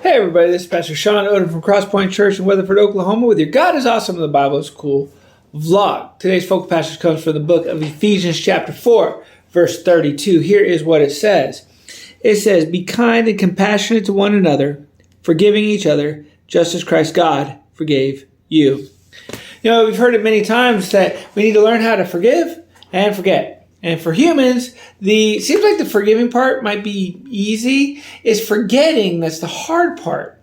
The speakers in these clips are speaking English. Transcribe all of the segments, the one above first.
Hey everybody, this is Pastor Sean Odom from Crosspoint Church in Weatherford, Oklahoma with your God is Awesome and the Bible is Cool vlog. Today's focal passage comes from the book of Ephesians chapter 4, verse 32. Here is what it says. It says, "Be kind and compassionate to one another, forgiving each other, just as Christ God forgave you." You know, we've heard it many times that we need to learn how to forgive and forget. And for humans, seems like the forgiving part might be easy. It's forgetting that's the hard part.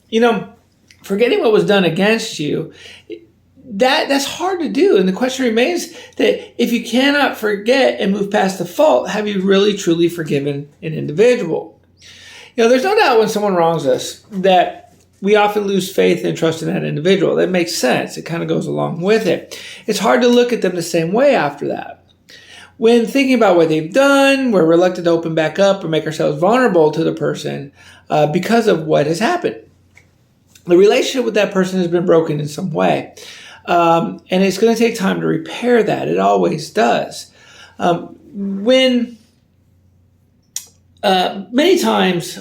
You know, forgetting what was done against you, that's hard to do. And the question remains that if you cannot forget and move past the fault, have you really truly forgiven an individual? You know, there's no doubt when someone wrongs us that we often lose faith and trust in that individual. That makes sense. It kind of goes along with it. It's hard to look at them the same way after that. When thinking about what they've done, we're reluctant to open back up or make ourselves vulnerable to the person because of what has happened. The relationship with that person has been broken in some way. And it's going to take time to repair that. It always does. Many times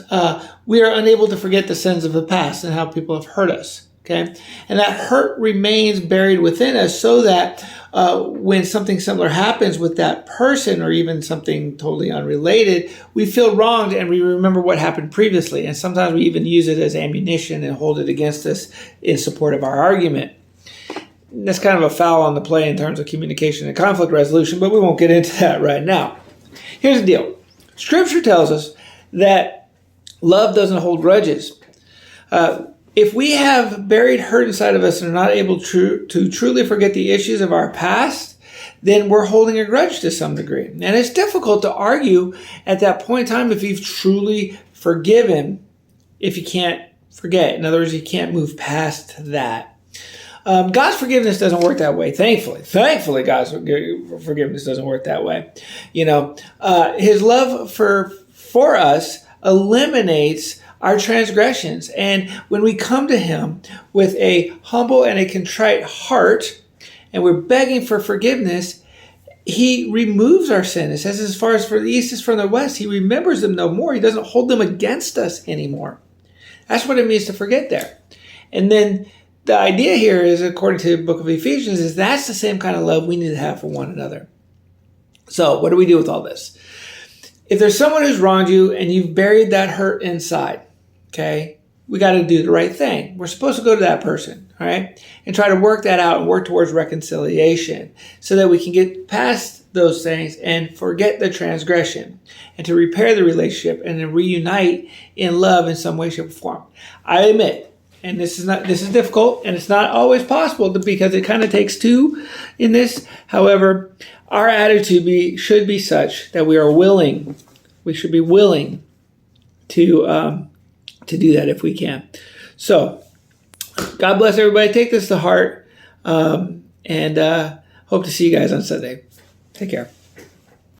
we are unable to forget the sins of the past and how people have hurt us. Okay, and that hurt remains buried within us so that when something similar happens with that person or even something totally unrelated, we feel wronged and we remember what happened previously. And sometimes we even use it as ammunition and hold it against us in support of our argument. That's kind of a foul on the play in terms of communication and conflict resolution, but we won't get into that right now. Here's the deal. Scripture tells us that love doesn't hold grudges. If we have buried hurt inside of us and are not able to truly forget the issues of our past, then we're holding a grudge to some degree. And it's difficult to argue at that point in time if you've truly forgiven, if you can't forget. In other words, you can't move past that. God's forgiveness doesn't work that way, thankfully. Thankfully, God's forgiveness doesn't work that way. You know, His love for us eliminates our transgressions. And when we come to Him with a humble and a contrite heart, and we're begging for forgiveness, He removes our sin. It says, as far as for the east is from the west, He remembers them no more. He doesn't hold them against us anymore. That's what it means to forget there. And then the idea here is, according to the book of Ephesians, is that's the same kind of love we need to have for one another. So what do we do with all this? If there's someone who's wronged you and you've buried that hurt inside, okay, we got to do the right thing. We're supposed to go to that person, all right, and try to work that out and work towards reconciliation so that we can get past those things and forget the transgression and to repair the relationship and then reunite in love in some way, shape, or form. I admit, and this is difficult and it's not always possible because it kind of takes two in this. However, our attitude should be such that we should be willing to do that if we can. So, God bless everybody. Take this to heart, and hope to see you guys on Sunday. Take care.